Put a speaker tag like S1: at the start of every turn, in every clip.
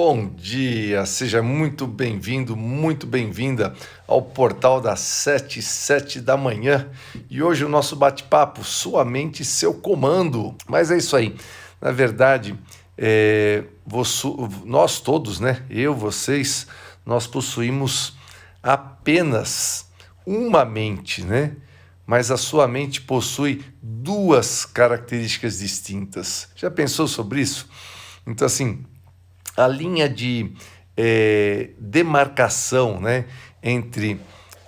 S1: Bom dia, seja muito bem-vindo, muito bem-vinda ao Portal das 7 da manhã. E hoje o nosso bate-papo, sua mente, seu comando. Mas é isso aí, na verdade, nós todos, né? Eu, vocês, nós possuímos apenas uma mente, né? Mas a sua mente possui duas características distintas. Já pensou sobre isso? Então, assim, a linha de demarcação, né, entre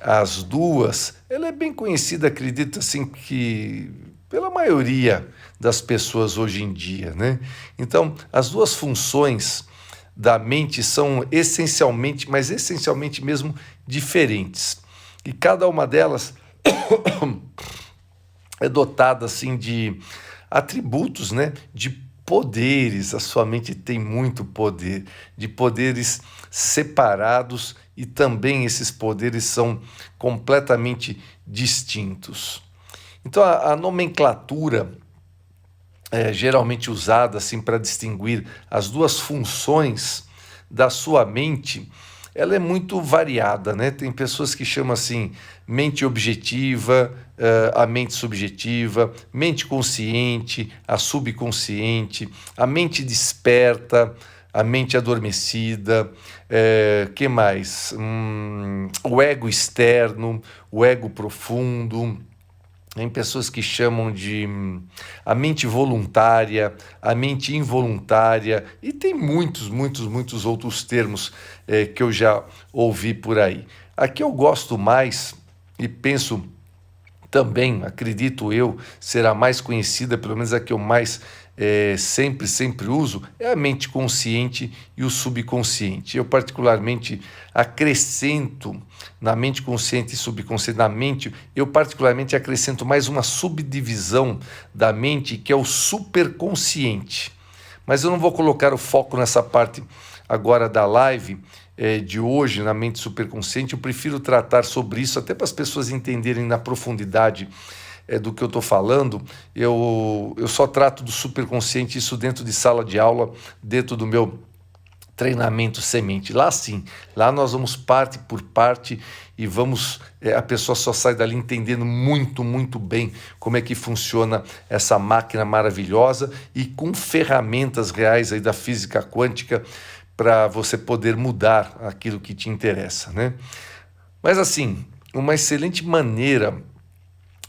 S1: as duas, ela é bem conhecida, acredito assim, que pela maioria das pessoas hoje em dia, né? Então, as duas funções da mente são essencialmente, mas essencialmente mesmo diferentes. E cada uma delas é dotada assim de atributos, né, de poderes. A sua mente tem muito poder, de poderes separados, e também esses poderes são completamente distintos. Então a nomenclatura geralmente usada assim para distinguir as duas funções da sua mente, ela é muito variada, né? Tem pessoas que chamam assim mente objetiva, a mente subjetiva, mente consciente, a subconsciente, a mente desperta, a mente adormecida, que mais? O ego externo, o ego profundo. Tem pessoas que chamam de a mente voluntária, a mente involuntária, e tem muitos outros termos que eu já ouvi por aí. A que eu gosto mais e penso também, acredito eu, será mais conhecida, pelo menos a que eu mais sempre uso, é a mente consciente e o subconsciente. Eu particularmente acrescento na mente consciente e subconsciente, na mente, eu particularmente acrescento mais uma subdivisão da mente, que é o superconsciente. Mas eu não vou colocar o foco nessa parte agora da live de hoje, na mente superconsciente. Eu prefiro tratar sobre isso, até para as pessoas entenderem na profundidade do que eu estou falando. Eu só trato do superconsciente, isso dentro de sala de aula, dentro do meu treinamento semente. Lá sim, lá nós vamos parte por parte e a pessoa só sai dali entendendo muito bem como é que funciona essa máquina maravilhosa e com ferramentas reais aí da física quântica para você poder mudar aquilo que te interessa, né? Mas assim, uma excelente maneira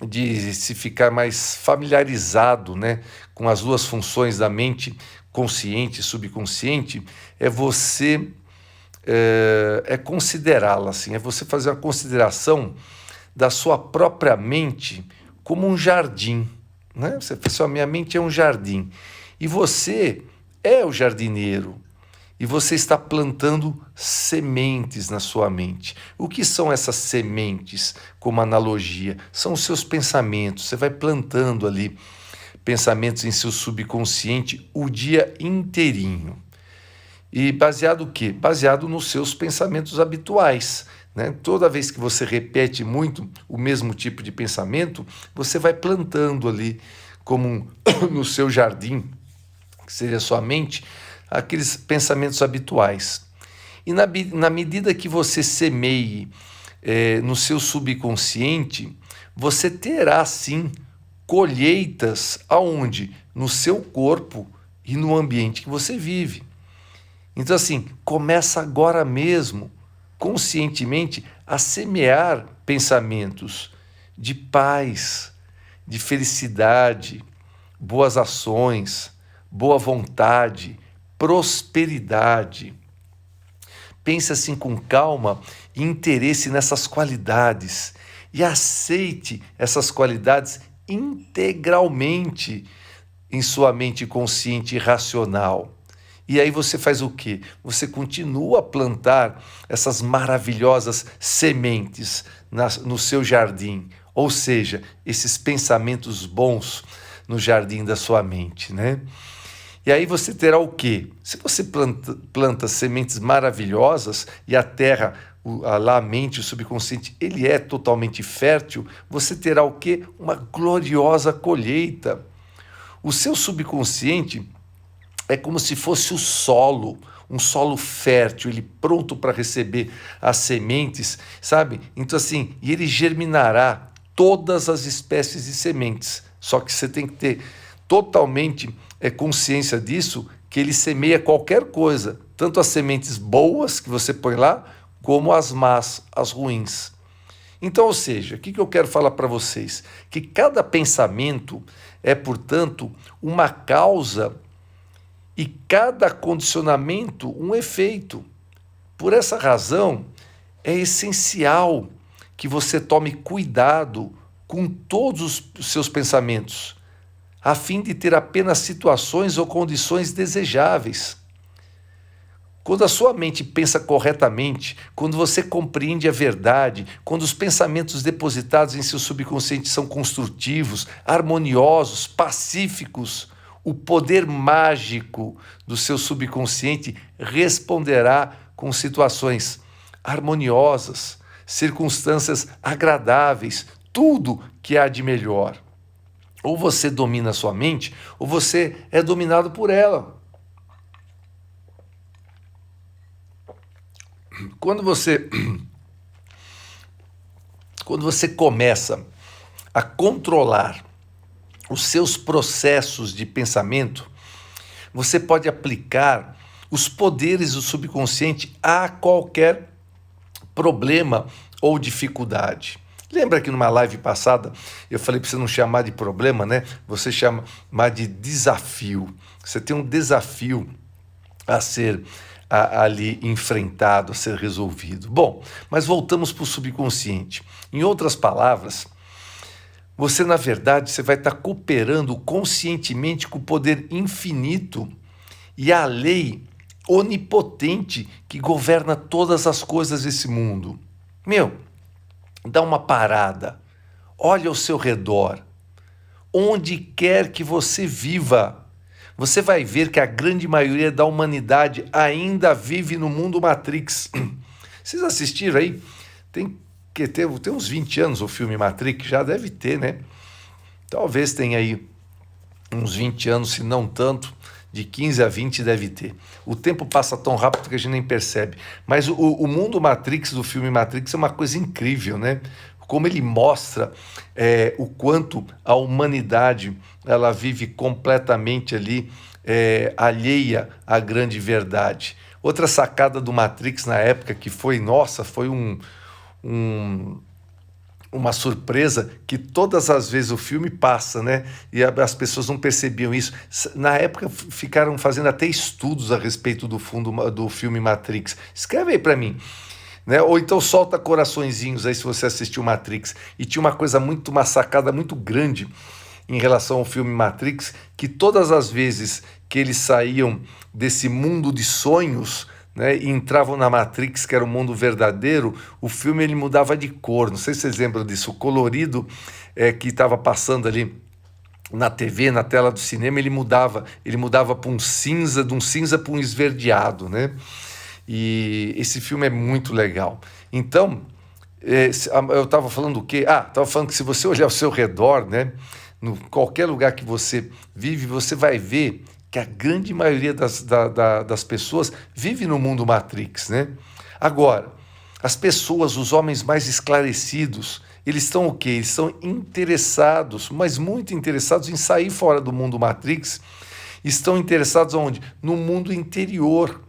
S1: de se ficar mais familiarizado, né, com as duas funções da mente, consciente e subconsciente, é você considerá-la assim, é você fazer uma consideração da sua própria mente como um jardim, né? Você pensa, minha mente é um jardim e você é o jardineiro. E você está plantando sementes na sua mente. O que são essas sementes, como analogia? São os seus pensamentos. Você vai plantando ali pensamentos em seu subconsciente o dia inteirinho. E baseado o quê? Baseado nos seus pensamentos habituais, né? Toda vez que você repete muito o mesmo tipo de pensamento, você vai plantando ali, como no seu jardim, que seria a sua mente, aqueles pensamentos habituais. E na medida que você semeie no seu subconsciente, você terá sim colheitas aonde? No seu corpo e no ambiente que você vive. Então assim, começa agora mesmo, conscientemente, a semear pensamentos de paz, de felicidade, boas ações, boa vontade, prosperidade. Pense assim com calma e interesse nessas qualidades e aceite essas qualidades integralmente em sua mente consciente e racional. E aí você faz o quê? Você continua a plantar essas maravilhosas sementes no seu jardim, ou seja, esses pensamentos bons no jardim da sua mente, né? E aí você terá o quê? Se você planta sementes maravilhosas e a terra, a mente, o subconsciente, ele é totalmente fértil, você terá o quê? Uma gloriosa colheita. O seu subconsciente é como se fosse o solo um solo fértil, ele pronto para receber as sementes, sabe? Então assim, e ele germinará todas as espécies de sementes. Só que você tem que ter totalmente consciência disso, que ele semeia qualquer coisa, tanto as sementes boas que você põe lá, como as más, as ruins. Então, ou seja, o que eu quero falar para vocês? Que cada pensamento é, portanto, uma causa e cada condicionamento um efeito. Por essa razão, é essencial que você tome cuidado com todos os seus pensamentos, a fim de ter apenas situações ou condições desejáveis. Quando a sua mente pensa corretamente, quando você compreende a verdade, quando os pensamentos depositados em seu subconsciente são construtivos, harmoniosos, pacíficos, o poder mágico do seu subconsciente responderá com situações harmoniosas, circunstâncias agradáveis, tudo que há de melhor. Ou você domina a sua mente, ou você é dominado por ela. Quando você começa a controlar os seus processos de pensamento, você pode aplicar os poderes do subconsciente a qualquer problema ou dificuldade. Lembra que numa live passada eu falei para você não chamar de problema, né? Você chamar de desafio. Você tem um desafio a ser ali enfrentado, a ser resolvido. Bom, mas voltamos para o subconsciente. Em outras palavras, você, na verdade, você vai estar cooperando conscientemente com o poder infinito e a lei onipotente que governa todas as coisas desse mundo. Dá uma parada, olha ao seu redor, onde quer que você viva, você vai ver que a grande maioria da humanidade ainda vive no mundo Matrix. Vocês assistiram aí? Tem uns 20 anos o filme Matrix, já deve ter, né? Talvez tenha aí uns 20 anos, se não tanto, de 15 a 20 deve ter. O tempo passa tão rápido que a gente nem percebe. Mas o mundo Matrix, do filme Matrix, é uma coisa incrível, né? Como ele mostra o quanto a humanidade ela vive completamente ali alheia à grande verdade. Outra sacada do Matrix na época que foi, nossa, foi uma surpresa, que todas as vezes o filme passa, né? E as pessoas não percebiam isso. Na época ficaram fazendo até estudos a respeito do filme Matrix. Escreve aí para mim. Né? Ou então solta coraçõezinhos aí se você assistiu Matrix. E tinha uma sacada muito grande em relação ao filme Matrix, que todas as vezes que eles saíam desse mundo de sonhos, né, e entravam na Matrix, que era o mundo verdadeiro, o filme ele mudava de cor. Não sei se vocês lembram disso. O colorido que estava passando ali na TV, na tela do cinema, ele mudava para um cinza, de um cinza para um esverdeado, né? E esse filme é muito legal. Então, eu estava falando o quê? Estava falando que se você olhar ao seu redor, né, em qualquer lugar que você vive, você vai ver que a grande maioria das pessoas vive no mundo Matrix, né? Agora, as pessoas, os homens mais esclarecidos, eles estão o quê? Eles estão interessados, mas muito interessados em sair fora do mundo Matrix. Estão interessados onde? No mundo interior.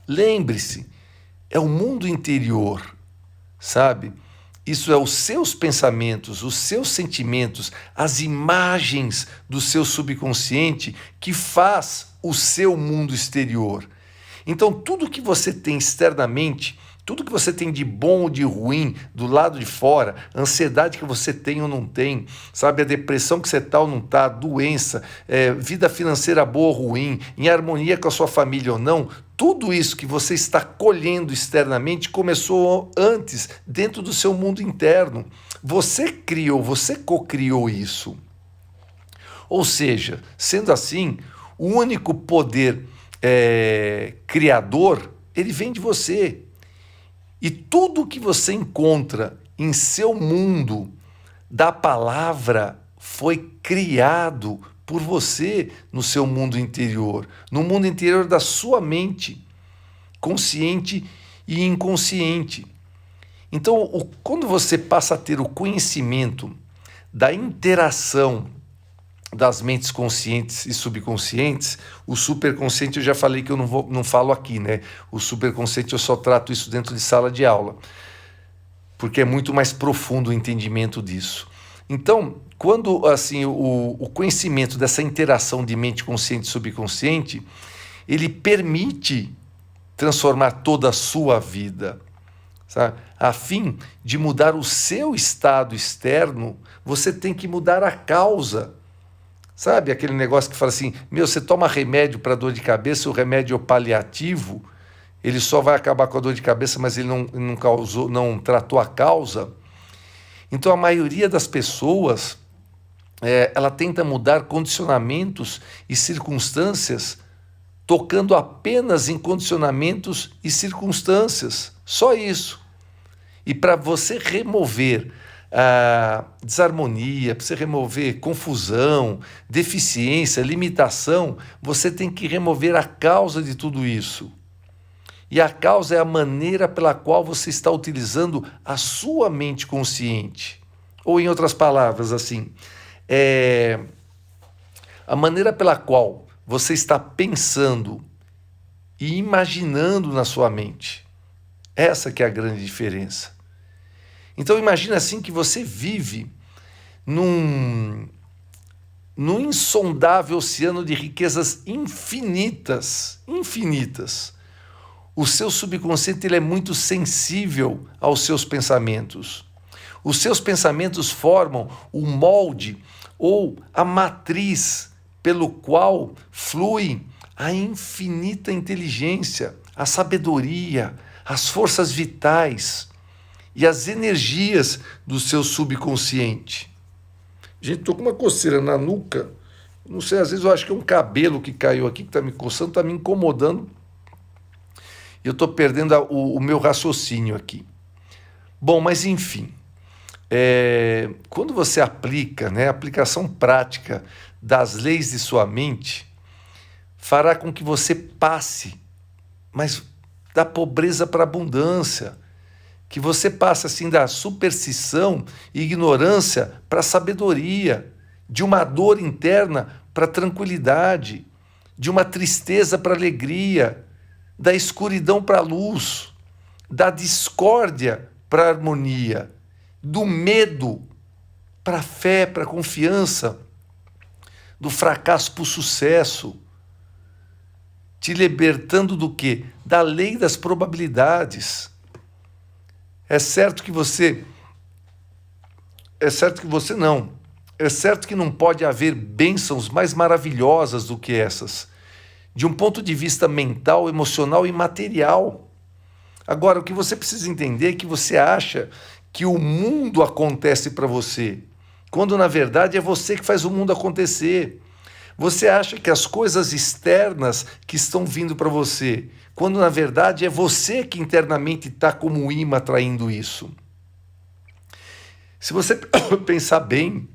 S1: Lembre-se, é o mundo interior, sabe? Isso é os seus pensamentos, os seus sentimentos, as imagens do seu subconsciente que faz o seu mundo exterior. Então, tudo que você tem externamente, tudo que você tem de bom ou de ruim do lado de fora, a ansiedade que você tem ou não tem, sabe, a depressão que você está ou não está, doença, vida financeira boa ou ruim, em harmonia com a sua família ou não, tudo isso que você está colhendo externamente começou antes, dentro do seu mundo interno. Você criou, você co-criou isso. Ou seja, sendo assim, o único poder criador, ele vem de você. E tudo que você encontra em seu mundo da palavra foi criado por você no seu mundo interior, no mundo interior da sua mente, consciente e inconsciente. Então, quando você passa a ter o conhecimento da interação das mentes conscientes e subconscientes, o superconsciente eu já falei que eu não falo aqui, né? O superconsciente eu só trato isso dentro de sala de aula, porque é muito mais profundo o entendimento disso. Então, quando assim o conhecimento dessa interação de mente consciente e subconsciente, ele permite transformar toda a sua vida, sabe? A fim de mudar o seu estado externo, você tem que mudar a causa. Sabe aquele negócio que fala assim, você toma remédio para dor de cabeça, o remédio é o paliativo, ele só vai acabar com a dor de cabeça, mas ele não tratou a causa. Então a maioria das pessoas, ela tenta mudar condicionamentos e circunstâncias, tocando apenas em condicionamentos e circunstâncias, só isso. E para você remover a desarmonia, para você remover confusão, deficiência, limitação, você tem que remover a causa de tudo isso. E a causa é a maneira pela qual você está utilizando a sua mente consciente. Ou, em outras palavras, assim, a maneira pela qual você está pensando e imaginando na sua mente. Essa que é a grande diferença. Então imagina assim que você vive num insondável oceano de riquezas infinitas. O seu subconsciente ele é muito sensível aos seus pensamentos. Os seus pensamentos formam o molde ou a matriz pelo qual flui a infinita inteligência, a sabedoria, as forças vitais e as energias do seu subconsciente. Gente, estou com uma coceira na nuca. Não sei, às vezes eu acho que é um cabelo que caiu aqui, que está me coçando, está me incomodando. Eu estou perdendo o meu raciocínio aqui. Bom, mas enfim. Quando você aplica, a aplicação prática das leis de sua mente, fará com que você passe, mas da pobreza para a abundância, que você passe assim da superstição e ignorância para a sabedoria, de uma dor interna para a tranquilidade, de uma tristeza para a alegria, da escuridão para a luz, da discórdia para a harmonia, do medo para a fé, para a confiança, do fracasso para o sucesso, te libertando do quê? Da lei das probabilidades. É certo que não pode haver bênçãos mais maravilhosas do que essas, de um ponto de vista mental, emocional e material. Agora, o que você precisa entender é que você acha que o mundo acontece para você, quando na verdade é você que faz o mundo acontecer. Você acha que as coisas externas que estão vindo para você, quando na verdade é você que internamente está como um imã atraindo isso. Se você pensar bem,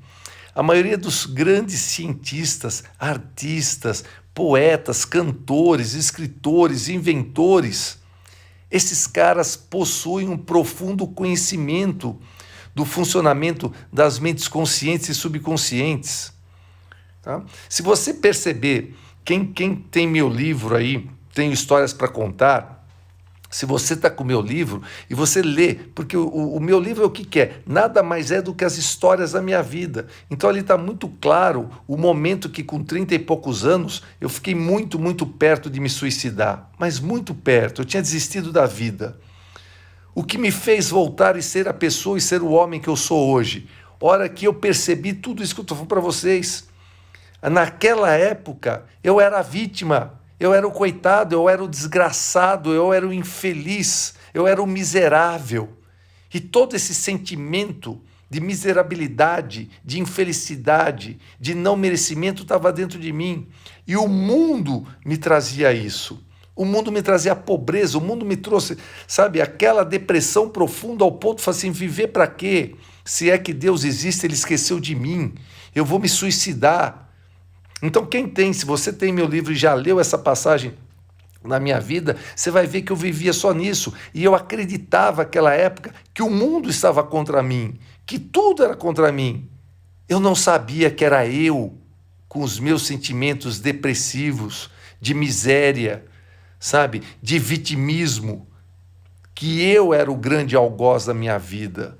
S1: a maioria dos grandes cientistas, artistas, poetas, cantores, escritores, inventores, esses caras possuem um profundo conhecimento do funcionamento das mentes conscientes e subconscientes. Tá? Se você perceber, quem tem meu livro aí, Tenho Histórias para Contar, se você está com o meu livro e você lê, porque o meu livro é o que é? Nada mais é do que as histórias da minha vida. Então ali está muito claro o momento que com 30 e poucos anos eu fiquei muito, muito perto de me suicidar, mas muito perto, eu tinha desistido da vida. O que me fez voltar e ser a pessoa e ser o homem que eu sou hoje? Hora que eu percebi tudo isso que eu estou falando para vocês. Naquela época eu era a vítima, eu era o coitado, eu era o desgraçado, eu era o infeliz, eu era o miserável. E todo esse sentimento de miserabilidade, de infelicidade, de não merecimento estava dentro de mim. E o mundo me trazia isso. O mundo me trazia a pobreza, o mundo me trouxe, sabe, aquela depressão profunda ao ponto de falar assim, viver para quê? Se é que Deus existe, Ele esqueceu de mim. Eu vou me suicidar. Então se você tem meu livro e já leu essa passagem na minha vida, você vai ver que eu vivia só nisso. E eu acreditava naquela época que o mundo estava contra mim, que tudo era contra mim. Eu não sabia que era eu, com os meus sentimentos depressivos, de miséria, sabe, de vitimismo, que eu era o grande algoz da minha vida.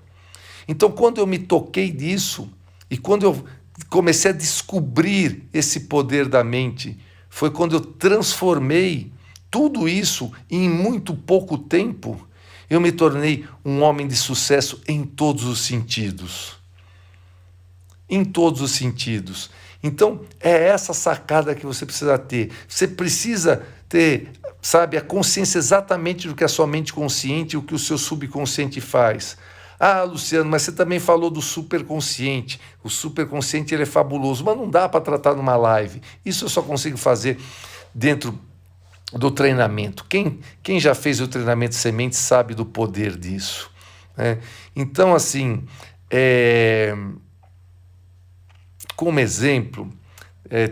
S1: Então, quando eu me toquei disso, e quando eu comecei a descobrir esse poder da mente, foi quando eu transformei tudo isso e em muito pouco tempo, eu me tornei um homem de sucesso em todos os sentidos. Em todos os sentidos. Então, é essa sacada que você precisa ter. Você precisa ter, sabe, a consciência exatamente do que a sua mente consciente e o que o seu subconsciente faz. Ah, Luciano, mas você também falou do superconsciente. O superconsciente ele é fabuloso, mas não dá para tratar numa live. Isso eu só consigo fazer dentro do treinamento. Quem já fez o treinamento semente sabe do poder disso, né? Então, assim, como exemplo,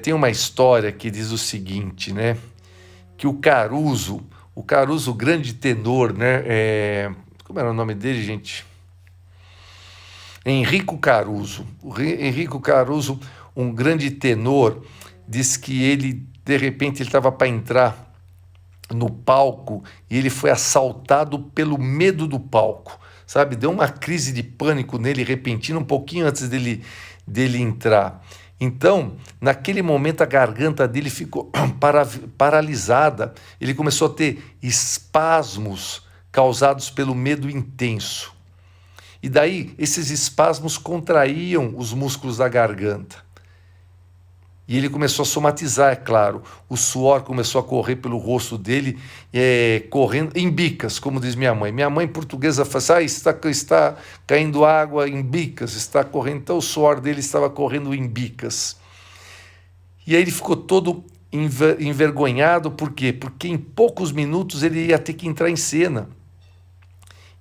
S1: tem uma história que diz o seguinte, né? Que o Caruso, grande tenor, né? Como era o nome dele, gente? Enrico Caruso. O Enrico Caruso, um grande tenor, diz que ele, de repente, ele estava para entrar no palco e ele foi assaltado pelo medo do palco, sabe? Deu uma crise de pânico nele repentina um pouquinho antes dele entrar. Então, naquele momento, a garganta dele ficou paralisada. Ele começou a ter espasmos causados pelo medo intenso. E daí, esses espasmos contraíam os músculos da garganta. E ele começou a somatizar, é claro. O suor começou a correr pelo rosto dele, correndo em bicas, como diz minha mãe. Minha mãe portuguesa fala assim, está caindo água em bicas, está correndo. Então o suor dele estava correndo em bicas. E aí ele ficou todo envergonhado, por quê? Porque em poucos minutos ele ia ter que entrar em cena.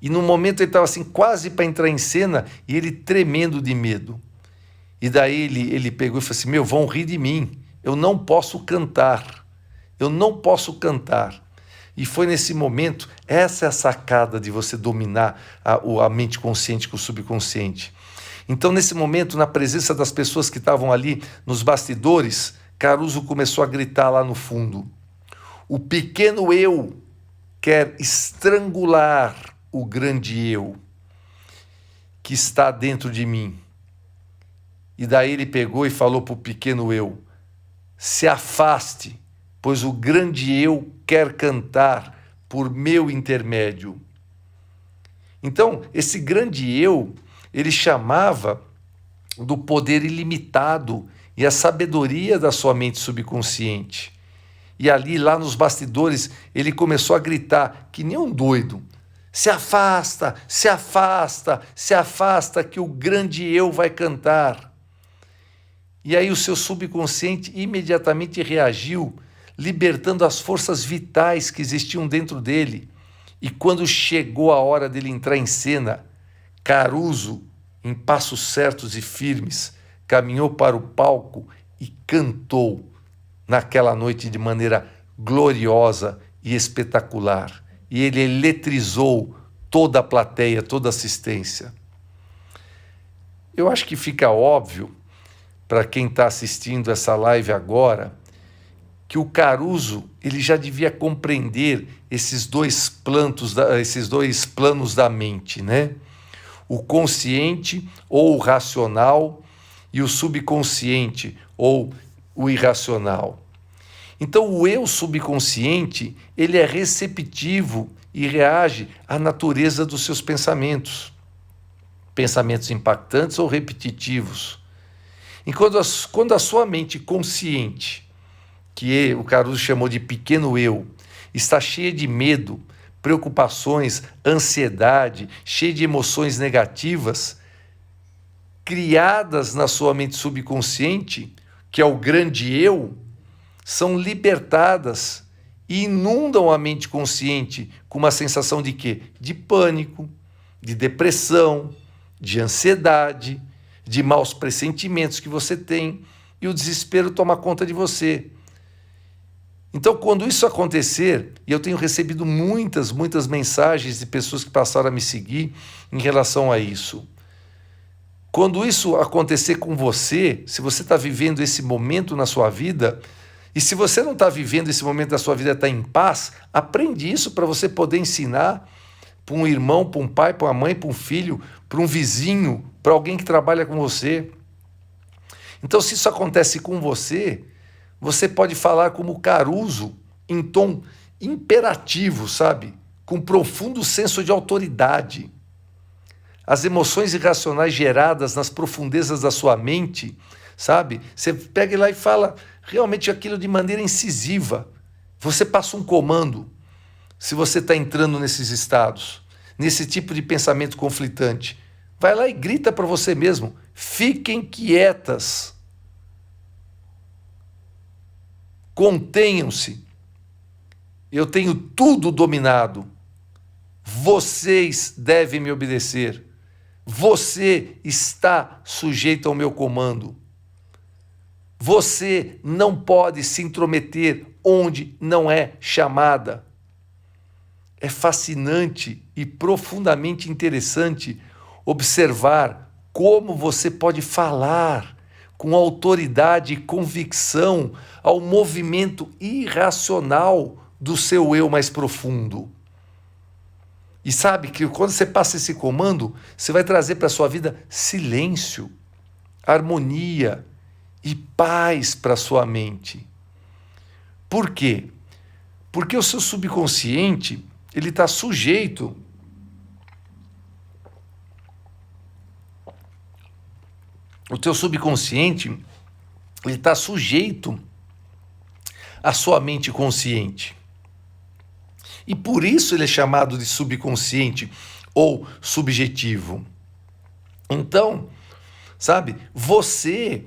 S1: E no momento ele estava assim, quase para entrar em cena, e ele tremendo de medo. E daí ele pegou e falou assim, vão rir de mim, eu não posso cantar, E foi nesse momento, essa é a sacada de você dominar a mente consciente com o subconsciente. Então, nesse momento, na presença das pessoas que estavam ali nos bastidores, Caruso começou a gritar lá no fundo, o pequeno eu quer estrangular o grande eu que está dentro de mim. E daí ele pegou e falou para o pequeno eu, se afaste, pois o grande eu quer cantar por meu intermédio. Então, esse grande eu, ele chamava do poder ilimitado e a sabedoria da sua mente subconsciente. E ali, lá nos bastidores, ele começou a gritar, que nem um doido, se afasta, se afasta, se afasta, que o grande eu vai cantar. E aí o seu subconsciente imediatamente reagiu, libertando as forças vitais que existiam dentro dele. E quando chegou a hora dele entrar em cena, Caruso, em passos certos e firmes, caminhou para o palco e cantou naquela noite de maneira gloriosa e espetacular. E ele eletrizou toda a plateia, toda a assistência. Eu acho que fica óbvio para quem está assistindo essa live agora, que o Caruso ele já devia compreender esses dois planos da mente, né? O consciente ou o racional e o subconsciente ou o irracional. Então o eu subconsciente ele é receptivo e reage à natureza dos seus pensamentos impactantes ou repetitivos. E quando a sua mente consciente, que o Caruso chamou de pequeno eu, está cheia de medo, preocupações, ansiedade, cheia de emoções negativas, criadas na sua mente subconsciente, que é o grande eu, são libertadas e inundam a mente consciente com uma sensação de quê? De pânico, de depressão, de ansiedade, de maus pressentimentos que você tem. e o desespero toma conta de você. Então, quando isso acontecer, e eu tenho recebido muitas mensagens de pessoas que passaram a me seguir em relação a isso. Quando isso acontecer com você, se você está vivendo esse momento na sua vida, e se você não está vivendo esse momento da sua vida, está em paz, aprende isso para você poder ensinar para um irmão, para um pai, para uma mãe, para um filho, para um vizinho, para alguém que trabalha com você. Então, se isso acontece com você, você pode falar como Caruso, em tom imperativo, sabe? Com profundo senso de autoridade. As emoções irracionais geradas nas profundezas da sua mente, sabe? Você pega lá e fala realmente aquilo de maneira incisiva. Você passa um comando, se você está entrando nesses estados, nesse tipo de pensamento conflitante. Vai lá e grita para você mesmo, fiquem quietas. Contenham-se. Eu tenho tudo dominado. Vocês devem me obedecer. Você está sujeito ao meu comando. Você não pode se intrometer onde não é chamada. É fascinante e profundamente interessante observar como você pode falar com autoridade e convicção ao movimento irracional do seu eu mais profundo. E sabe que quando você passa esse comando, você vai trazer para a sua vida silêncio, harmonia e paz para a sua mente. Por quê? Porque o seu subconsciente, ele está sujeito o teu subconsciente, ele está sujeito à sua mente consciente. E por isso ele é chamado de subconsciente ou subjetivo. Então, sabe, você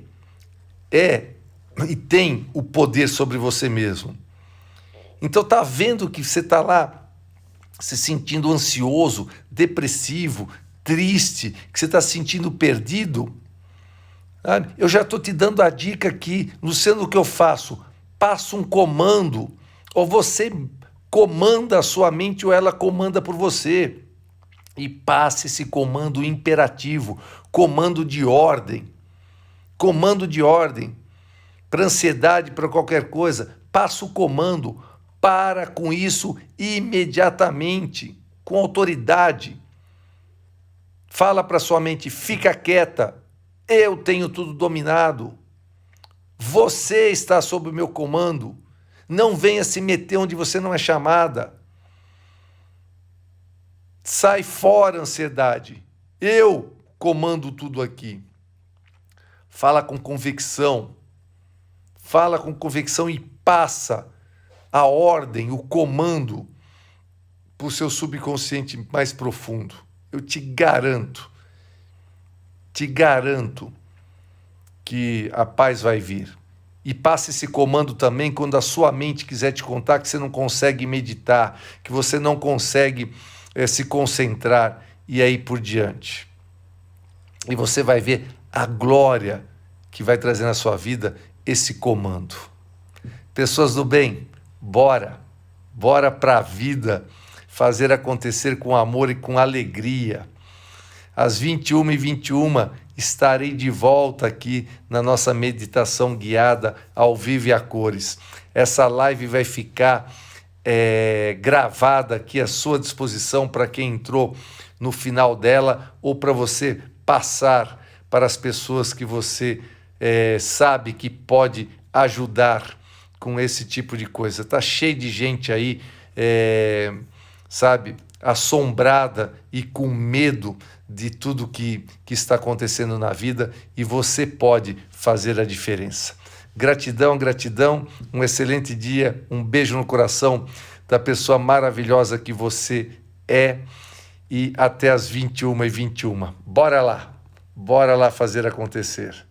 S1: é e tem o poder sobre você mesmo. Então tá vendo que você está lá se sentindo ansioso, depressivo, triste, que você está se sentindo perdido? Sabe? Eu já estou te dando a dica aqui, Luciano, o que eu faço? Passo um comando, ou você comanda a sua mente ou ela comanda por você. E passe esse comando imperativo, comando de ordem. Comando de ordem. Para ansiedade, para qualquer coisa, passa o comando. Para com isso imediatamente, com autoridade. Fala para sua mente, fica quieta. Eu tenho tudo dominado. Você está sob o meu comando. Não venha se meter onde você não é chamada. Sai fora, ansiedade. Eu comando tudo aqui. Fala com convicção. Fala com convicção e passa a ordem, o comando para o seu subconsciente mais profundo. Eu te garanto que a paz vai vir. E passe esse comando também quando a sua mente quiser te contar que você não consegue meditar, que você não consegue se concentrar e aí por diante. E você vai ver a glória que vai trazer na sua vida esse comando. Pessoas do bem, bora para a vida fazer acontecer com amor e com alegria. Às 21h21 estarei de volta aqui na nossa meditação guiada ao vivo e a cores. Essa live vai ficar gravada aqui à sua disposição para quem entrou no final dela ou para você passar para as pessoas que você sabe que pode ajudar com esse tipo de coisa. Está cheio de gente aí, sabe, assombrada e com medo de tudo que está acontecendo na vida, e você pode fazer a diferença. Gratidão, gratidão, um excelente dia, um beijo no coração da pessoa maravilhosa que você é, e até às 21h21. Bora lá fazer acontecer.